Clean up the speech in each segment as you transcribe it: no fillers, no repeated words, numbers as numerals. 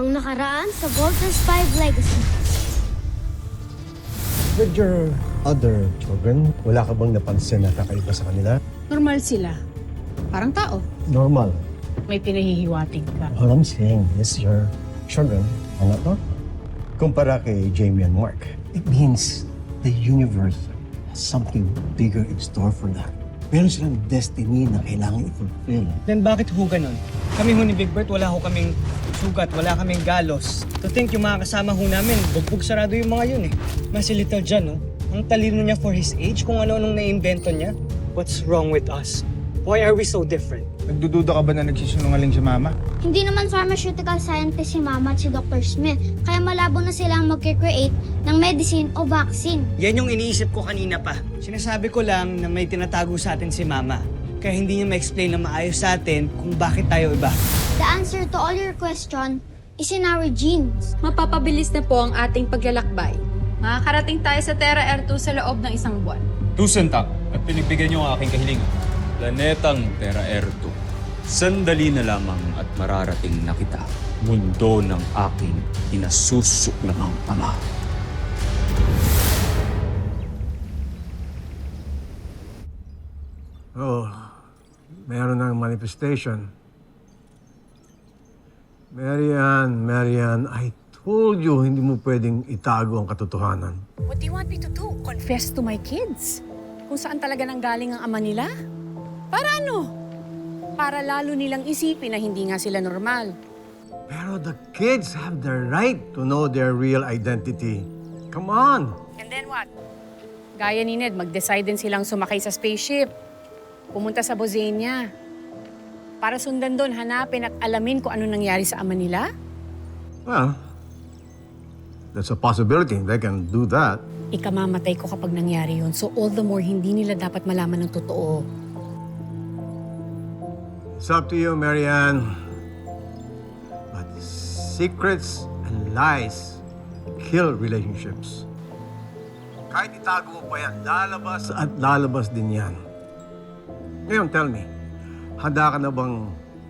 Ang nakaraan sa Voltes 5 Legacy. With your other children, wala ka bang napansin na kakaiba sa kanila? Normal sila. Parang tao. Normal. May pinahihiwatig ka. All I'm saying is your children are not normal. Kumpara kay Jamie and Mark, it means the universe has something bigger in store for them. Meron silang destiny na kailangan i-fulfill. Then bakit ho ganun? Kami ho ni Big Bert, wala ho kaming sugat, wala kaming galos. To think yung mga kasama ho namin, bugbog sarado yung mga yun eh. Mas si Little John, no? Ang talino niya for his age, kung ano-anong naiimbento niya. What's wrong with us? Why are we so different? Nagdududa ka ba na nagsisinungaling si Mama? Hindi naman pharmaceutical scientist si Mama at si Dr. Smith, kaya malabo na silang mag-create ng medicine o vaccine. Yan yung iniisip ko kanina pa. Sinasabi ko lang na may tinatago sa atin si Mama. Kaya hindi niya ma-explain na maayos sa atin kung bakit tayo iba. The answer to all your question is in our genes. Mapapabilis na po ang ating paglalakbay. Makakarating tayo sa Terra Air 2 sa loob ng isang buwan. Tusenta at pinagbigyan niyo ang aking kahilingan. Planetang Terra Air 2. Sandali na lamang at mararating na kita. Mundo ng aking inasusuklamang ama. Oh, meron ng manifestation. Marian, I told you hindi mo pwedeng itago ang katotohanan. What do you want me to do? Confess to my kids? Kung saan talaga nanggaling ang ama nila? Para ano? Para lalo nilang isipin na hindi nga sila normal. Pero the kids have the right to know their real identity. Come on! And then what? Gaya ni Ned, mag-decide din silang sumakay sa spaceship. Pumunta sa Bozenia. Para sundan doon, hanapin at alamin kung ano nangyari sa ama nila. Well, that's a possibility. They can do that. Ikamamatay ko kapag nangyari yun. So all the more, hindi nila dapat malaman ng totoo. It's up to you, Marianne. But secrets and lies kill relationships. Kahit itago mo pa yan, lalabas at lalabas din yan. Ngayon, tell me, handa ka na bang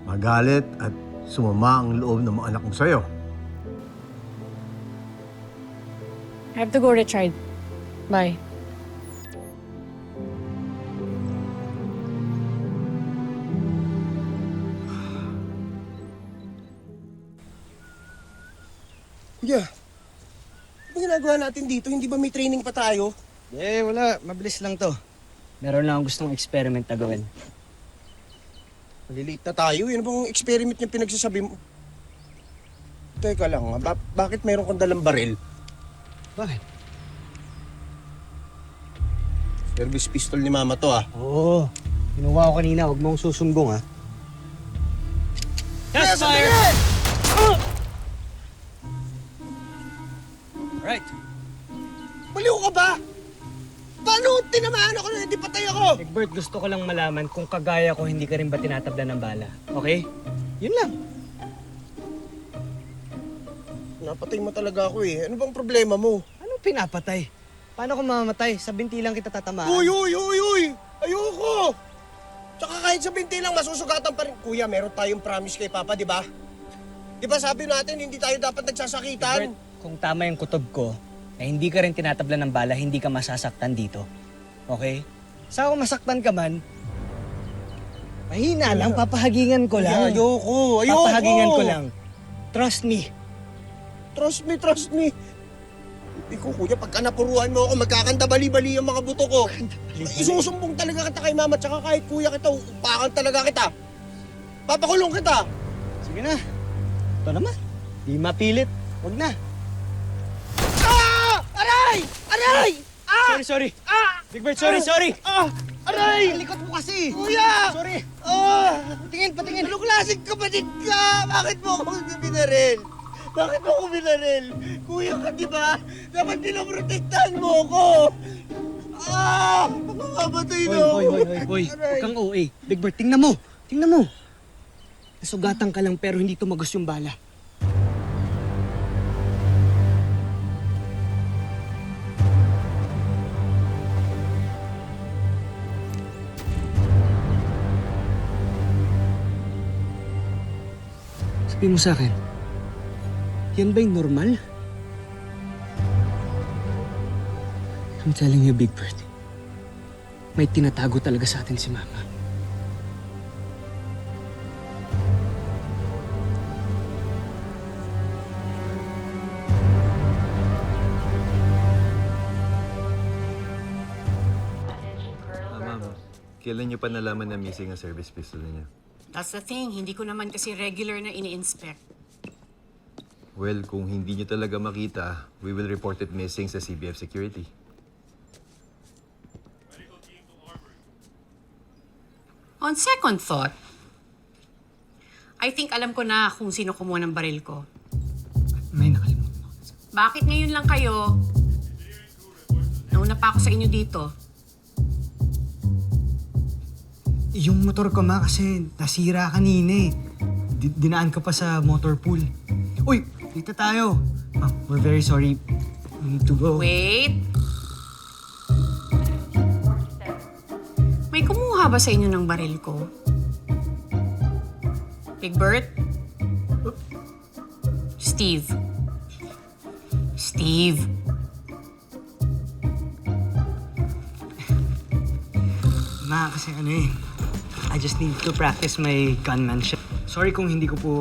magalit at sumama ang loob ng mga anak mo sa'yo? I have to go, Richard. Bye. Kuya, ano ginagawa natin dito? Hindi ba may training pa tayo? Eh, wala. Mabilis lang to. Meron lang akong gustong experiment na gawin. Malilate na tayo. Yan bang experiment niya pinagsasabi mo? Teka lang, bakit mayroon kang dalang baril? Bakit? Service pistol ni Mama to Oo. Kinuha ko kanina. Huwag mong susumbong, ha? Yes, fire! Right. Baliw ka ba? Paano tinamaan ako na hindi patay ako? Egbert, gusto ko lang malaman kung kagaya ko hindi ka rin ba tinatabla ng bala. Okay? Yun lang. Napatay mo talaga ako eh. Ano bang problema mo? Anong pinapatay? Paano kung mamamatay? Sa binti lang kita tatamaan. Uy! Ayoko! Tsaka kahit sa binti lang, masusugatan pa rin. Kuya, meron tayong promise kay Papa, di ba? Di ba sabi natin, hindi tayo dapat nagsasakitan? Egbert, kung tama yung kutob ko, na hindi ka rin tinatabla ng bala, hindi ka masasaktan dito. Okay? Sa ako masaktan ka man, mahina lang, papahagingan ko lang. Ayoko! Papahagingan ko lang. Trust me. Trust me. Ikaw, kuya, pagka napuruan mo ako, magkakanta-bali-bali ang mga buto ko. Isusumbong talaga kita kay Mama, tsaka kahit kuya kita, upakan talaga kita. Papakulong kita. Sige na. Ito naman. Di mapilit. Huwag na. Aray! Sorry. Big Bird, sorry. Aray! Ang likot mo kasi. Kuya! Sorry. Patingin. Anong klaseng kapatid ka? Bakit mo ako binaril? Kuya ka, di ba? Dapat pinaprotektahan mo ako. Mamamatay na ako. Hoy. Huwag kang OA. Big Bird, tingnan mo. Nasugatan ka lang pero hindi tumagos yung bala. Sabihin mo sa akin, Yan ba yung normal? I'm telling you, Big Bird. May tinatago talaga sa atin si Mama. Ma'am, kailan niyo pa nalaman na missing ang service pistol niya? That's the thing, hindi ko naman kasi regular na ini-inspect. Well, kung hindi niyo talaga makita, we will report it missing sa CBF Security. On second thought, I think alam ko na kung sino kumuha ng baril ko. May nakalimutan ako. Bakit ngayon lang kayo? Nauna pa ako sa inyo dito. Yung motor ko, Ma, kasi nasira kanina eh. Dinaan ka pa sa motor pool. Uy, dito tayo. Ma, we're very sorry. We need to go. Wait. May kumuha ba sa inyo ng baril ko? Big Bert? Steve. Steve. Ma, kasi I just need to practice my gunmanship. Sorry kung hindi ko po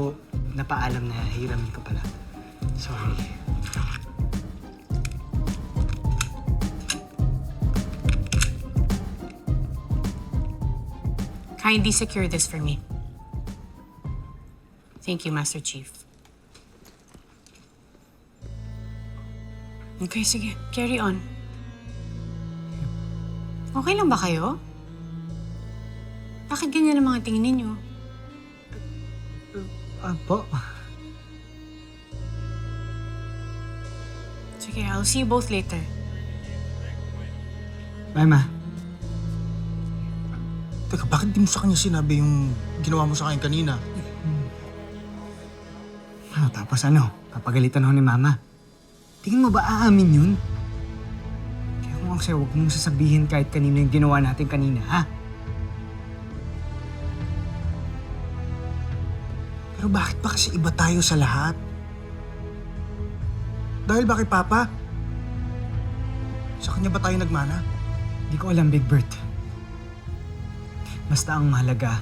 napaalam na hiramin ko pala. Sorry. Kindly secure this for me. Thank you, Master Chief. Okay, sige. Carry on. Okay lang ba kayo? Bakit ganyan ang mga tingin ninyo? Po? Sige, I'll see you both later. Bye, Ma. Teka, bakit di mo sa kanya sinabi yung ginawa mo sa akin kanina? Tapos papagalitan ako ni Mama. Tingin mo ba aamin yun? Kaya kung kasi huwag mong sasabihin kahit kanino yung ginawa natin kanina, ha? Pero bakit ba kasi iba tayo sa lahat? Dahil ba kay Papa? Sa kanya ba tayo nagmana? Hindi ko alam, Big Bert. Basta ang mahalaga,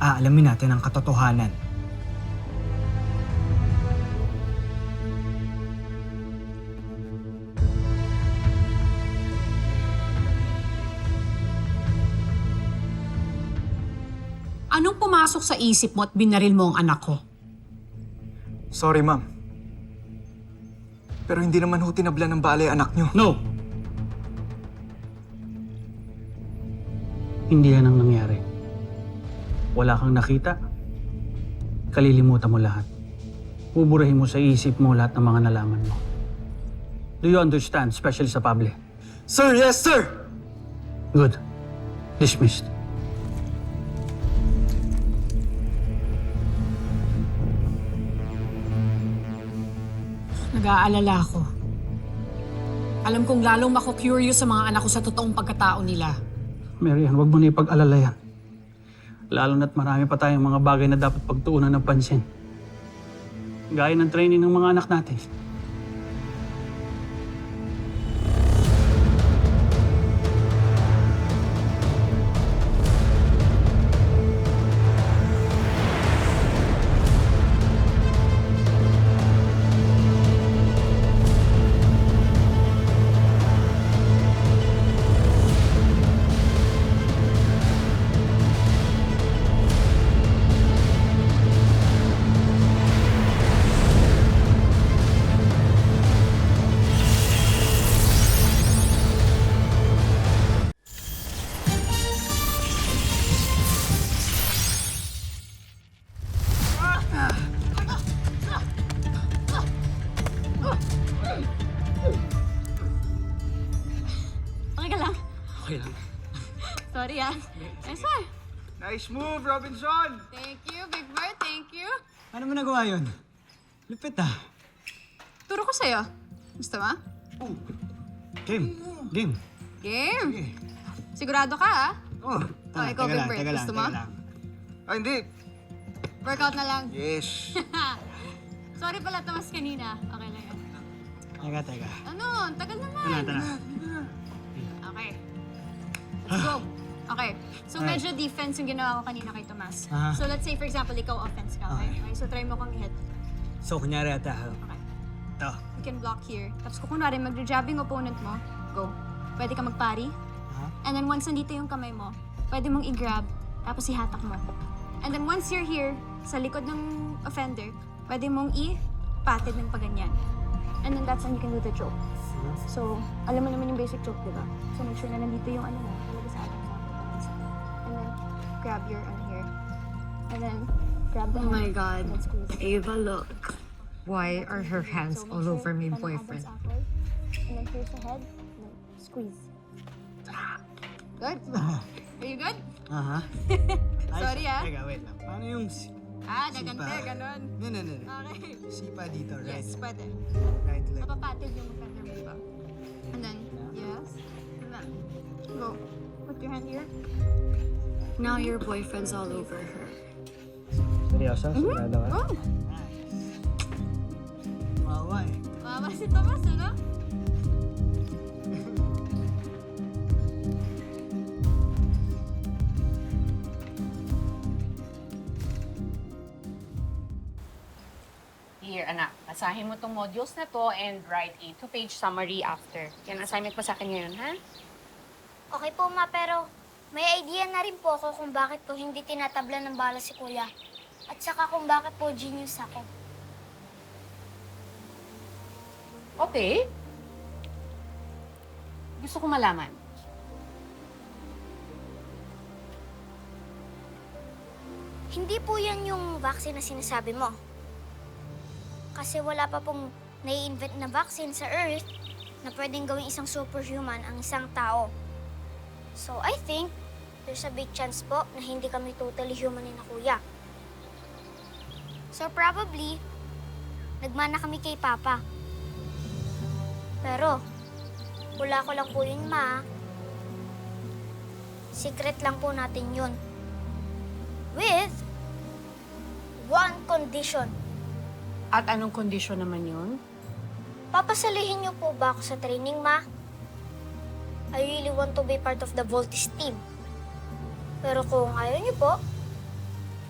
aalamin natin ang katotohanan. Anong pumasok sa isip mo at binaril mo ang anak ko? Sorry, Ma'am. Pero hindi naman ho tinablan ng balay anak nyo. No! Hindi yan ang nangyari. Wala kang nakita. Kalilimutan mo lahat. Buburahin mo sa isip mo lahat ng mga nalaman mo. Do you understand, especially sa public? Sir, yes, sir! Good. Dismissed. Nag-aalala ako. Alam kong lalong mako-curious sa mga anak ko sa totoong pagkatao nila. Marian, huwag mo na ipag-alala yan. Lalo na't marami pa tayong mga bagay na dapat pagtuunan ng pansin. Gaya ng training ng mga anak natin. Okay lang. Sorry ah. Nice one. Nice move, Robinson! Thank you, Big Bird. Thank you. Paano mo nagawa yun? Lupit ah. Turo ko sa'yo. Gusto mo? Game. Game. Game. Sigurado ka ah? Oh. Oh, ikaw, Big Bird. Gusto mo? Ah, hindi. Workout na lang. Yes. Sorry pala, tamas kanina. Okay lang yan. Teka. Ano? Ang tagal naman. Tara. Okay. Let's go. Okay. So, medyo defense yung ginawa ko kanina kay Tomas. Aha. So, let's say, for example, ikaw offense ka, okay? Okay, so, try mo kang i-hit. So, kunyari ata, Okay. ito. You can block here. Tapos, kung kunwari, mag-jab yung opponent mo, go. Pwede ka magpari. Aha. And then, once nandito yung kamay mo, pwede mong i-grab, tapos ihatak mo. And then, once you're here, sa likod ng offender, pwede mong i-patid ng paganyan. And then, that's when you can do the choke. So, alam mo naman yung basic choke, di ba? So, make sure na nandito yung ano mo, talaga sa ating and then, grab your here. And then, grab the Oh my hand, God. and then squeeze. Ava, look. Why are her hands So, make all sure over my na boyfriend? elbows outward. And then, here's the head, and then squeeze. Good? Are you good? Aha. Sorry, ah. Teka, wait lang. Paano yung... Gagante, ganon. No. Okay. Sipa dito, right? Yes, pwede. Right leg. Napapatid yung offender mo, diba? And then, yes. And then, go. Put your hand here. Now your boyfriend's all over her. Seryoso? Sigurado ka? Oh! Wawa eh. Mama si Tomas, ano? Here, anak, basahin mo tong modules na to and write a 2-page summary after. Yan, assignment mo sa akin ngayon, ha? Okay po, ma, pero may idea na rin po ako kung bakit po hindi tinatabla ng bala si Kuya. At saka kung bakit po genius ako. Okay. Gusto ko malaman. Hindi po yan yung vaccine na sinasabi mo. Kasi wala pa pong nai-invent na vaccine sa Earth na pwedeng gawing isang superhuman ang isang tao. So I think there's a big chance po na hindi kami totally human ni na Kuya. So probably, nagmana kami kay Papa. Pero, hula ko lang po yun, Ma. Secret lang po natin yun. With one condition. At anong kondisyon naman yun? Papasalihin niyo po ba ako sa training, Ma? I really want to be part of the Voltis team. Pero kung ayaw niyo po,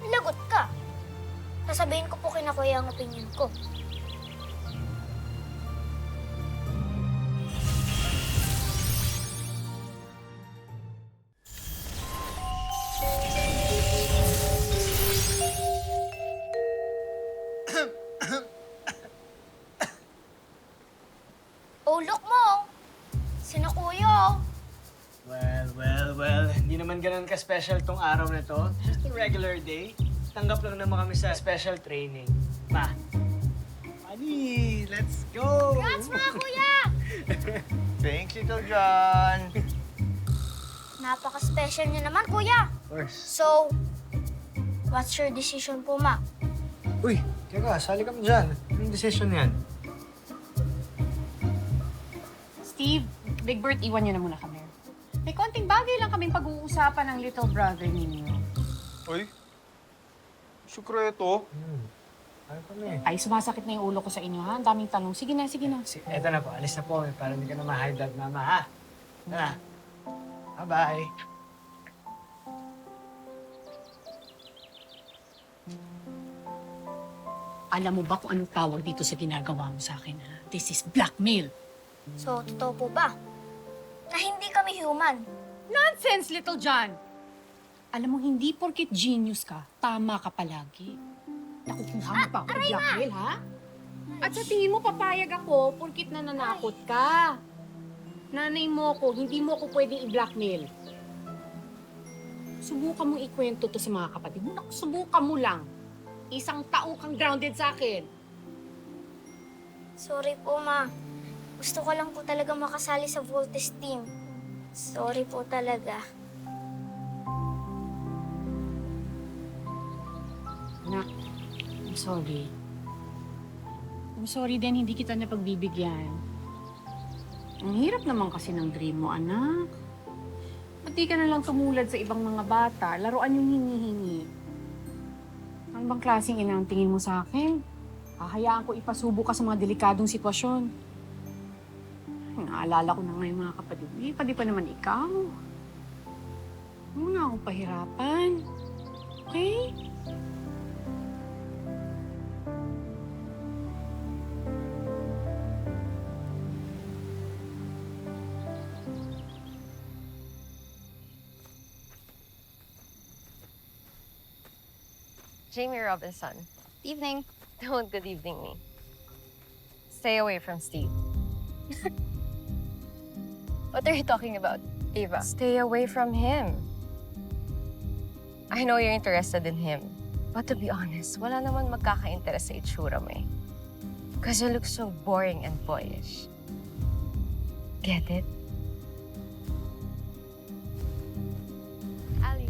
lagot ka. Sasabihin ko po kina Kuya ang opinion ko. Oh, look mo! Sino Kuya? Well. Hindi naman ganun ka-special tong araw na to. Just a regular day. Tanggap lang naman kami sa special training. Ma. Honey, let's go! Congrats, mga Kuya! Thanks, Little John. Napaka-special niyo naman, Kuya. Of course. So, what's your decision po, Ma? Uy, teka, sali kami dyan. Anong decision yan? Steve, Big Bert, iwan niyo na muna kami. May konting bagay lang kaming pag-uusapan ng little brother ninyo. Uy, sikreto. Ano kami? Ay, sumasakit na yung ulo ko sa inyo, ha? Ang daming tanong. Sige na. Eto na po, alis na po kami para hindi ka na ma-high blood, mama, ha? Tara. Bye-bye. Alam mo ba kung anong tawag dito sa ginagawa mo sa akin, ha? This is blackmail. So, totoo po ba? Na hindi kami human. Nonsense, Little John! Alam mo, hindi porket genius ka, tama ka palagi. Nakukuha mo pa ako ng blackmail, ha? At sa tingin mo, papayag ako porket nananakot ka. Nanay mo ko, hindi mo ko pwedeng i-blackmail. Subukan mong ikwento to sa mga kapatid mo. Naku, subukan mo lang. Isang taong kang grounded sa akin. Sorry po, Ma. Gusto ko lang po talaga makasali sa Voltes team. Sorry po talaga. Anak, I'm sorry. I'm sorry din, hindi kita napagbibigyan. Ang hirap naman kasi ng dream mo, anak. Ba't di ka na lang tumulad sa ibang mga bata? Laruan yung hinihingi. Ang bang klaseng ina ang tingin mo sa akin? Hahayaan ko ipasubo ka sa mga delikadong sitwasyon. Naalala ko na ngayon mga kapatid. Pati pa naman ikaw. Huwag mo na akong pahirapan. Okay? Jamie Robinson. Evening. Don't good evening me. Stay away from Steve. What are you talking about, Ava? Stay away from him. I know you're interested in him. But to be honest, wala naman magkaka-interest sa itsura mo eh. Because you look so boring and boyish. Get it? Ali.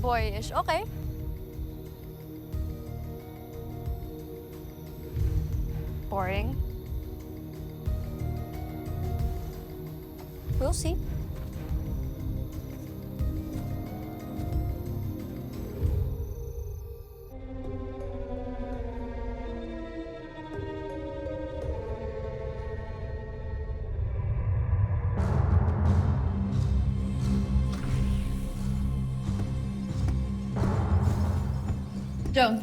Boyish. Okay. Boring. We'll see. John.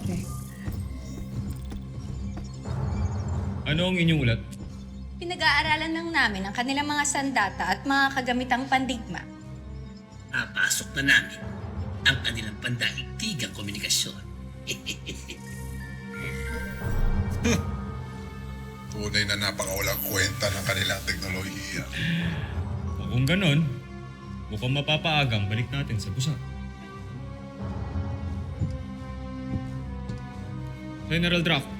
Ano ang inyong ulat? Pinag-aaralan lang namin ang kanilang mga sandata at mga kagamitang pandigma. Papasok na namin ang kanilang pandaigdigang komunikasyon. Tunay na napakawalang kwenta ng kanilang teknolohiya. O kung ganon, mukhang mapapaagang balik natin sa busa. General Draco,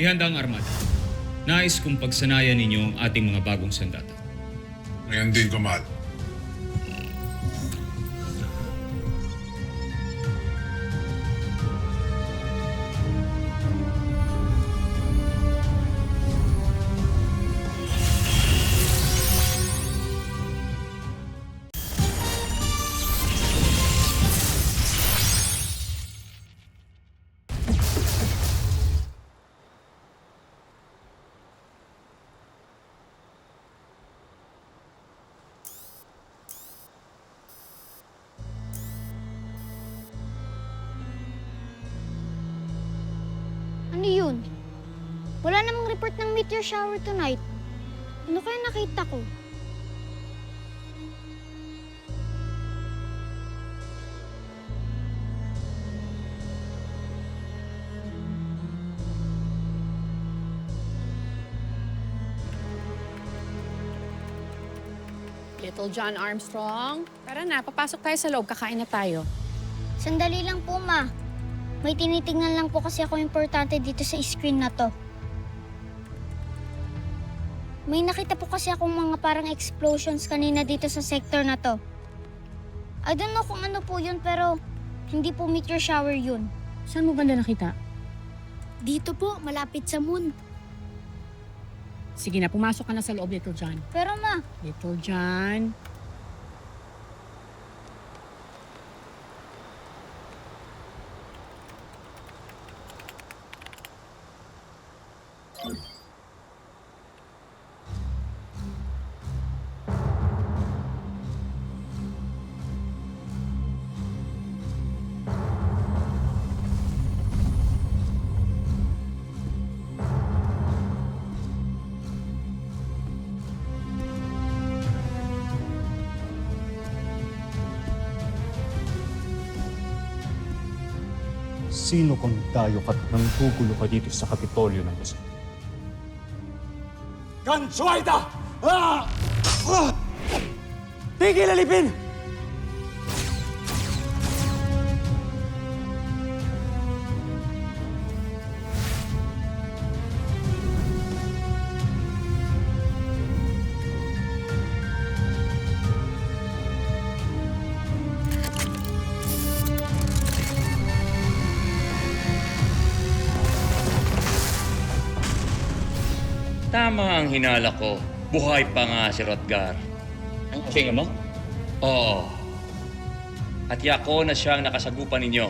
ihanda ang armada. Nais kong pagsanayan ninyo ang ating mga bagong sandata. Ngayon din, Kamal. Ano yun? Wala namang report ng meteor shower tonight. Ano kaya nakita ko? Little John Armstrong. Tara na, papasok tayo sa loob. Kakain na tayo. Sandali lang po, Ma. May tinitingnan lang po kasi ako importante dito sa screen na to. May nakita po kasi akong mga parang explosions kanina dito sa sector na to. I don't know kung ano po yun pero hindi po meteor shower yun. Saan mo banda nakita? Dito po, malapit sa moon. Sige na, pumasok ka na sa loob, Little John. Pero Ma, Little John. Sino kang dayo ka nang gugulo ka dito sa Kapitolyo ng Luzon? Gansuaida! Tigil alipin! Tama ang hinala ko. Buhay pa nga si Rotgar. Ang king mo? Oo. At yako na siyang nakasagupan ninyo.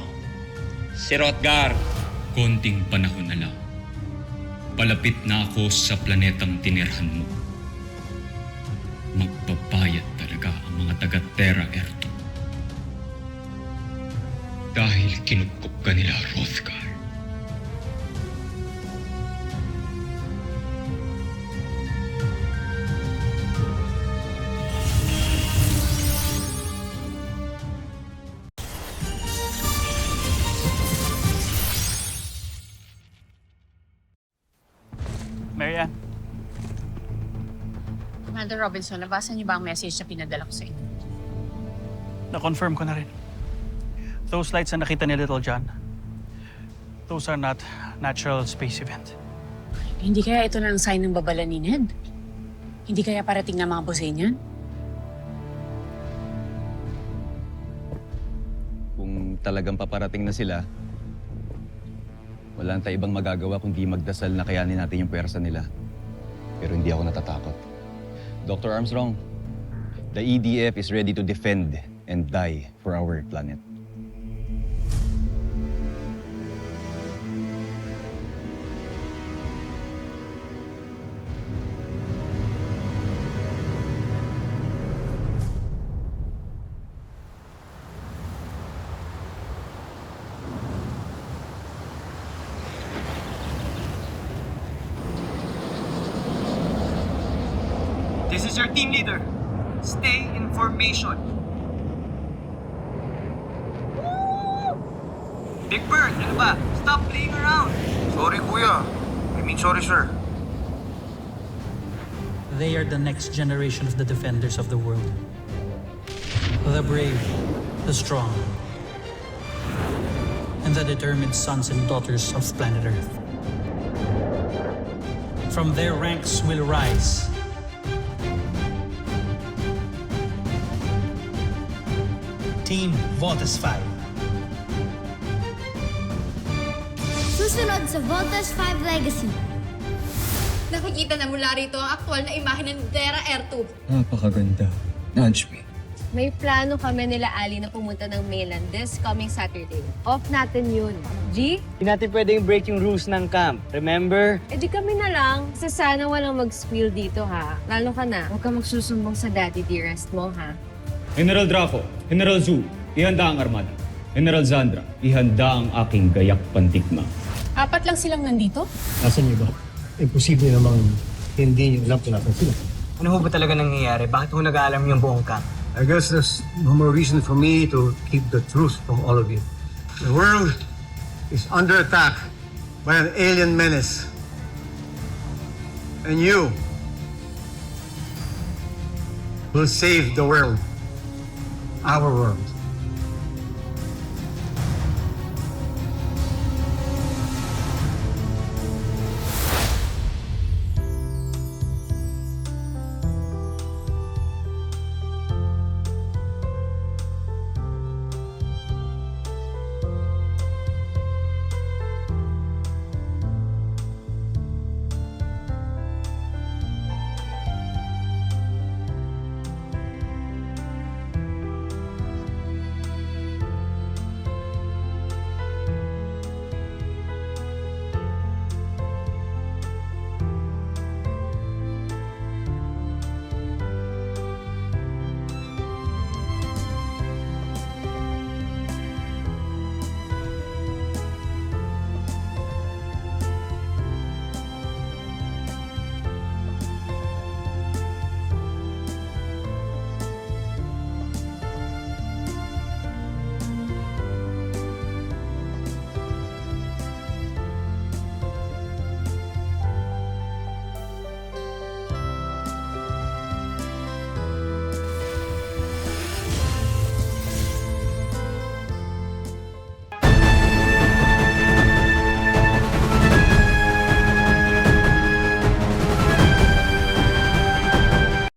Si Rotgar. Konting panahon na lang. Palapit na ako sa planetang tinirhan mo. Magbabayad talaga ang mga taga-Terra Erto. Dahil kinupkup ka nila, Hrothgar. Marianne, Commander Robinson, nabasa niyo ba ang message na pinadala ko sa inyo? na-confirm ko na rin. Those lights na nakita ni Little John, those are not natural space event. Hindi kaya ito na ang sign ng babala ni Ned? Hindi kaya parating na mga Bosenian? Kung talagang paparating na sila, wala tayong ibang magagawa kundi magdasal na kayanin natin yung pwersa nila. Pero hindi ako natatakot. Dr. Armstrong, the EDF is ready to defend and die for our planet. This is your team leader. Stay in formation. Big Bird, ano ba? Stop playing around. Sorry, kuya. I mean, sorry, sir. They are the next generation of the defenders of the world. The brave, the strong, and the determined sons and daughters of planet Earth. From their ranks will rise Team Voltes 5. Susunod sa Voltes 5 Legacy. Nakikita na mula rito ang aktual na imahe ng Terra Erto. Napakaganda. Nudge me. May plano kami nila Ali na pumunta ng mainland this coming Saturday. Off natin yun. G? Hindi natin pwedeng break yung rules ng camp. Remember? Eh di kami na lang. Kasi sana walang mag-spill dito ha. Lalo ka na. Huwag ka magsusumbong sa daddy dearest mo ha. General Draco, General Zhu, ihanda ang armada. General Zandra, ihanda ang aking gayak pantikma. 4 lang silang nandito? Nasaan niyo ba? Imposible namang hindi niyo alam kung nasan sila. Ano ho ba talaga nangyayari? Bakit ho nag-aalam yung buong camp? I guess there's no more reason for me to keep the truth from all of you. The world is under attack by an alien menace. And you will save the world. Our world.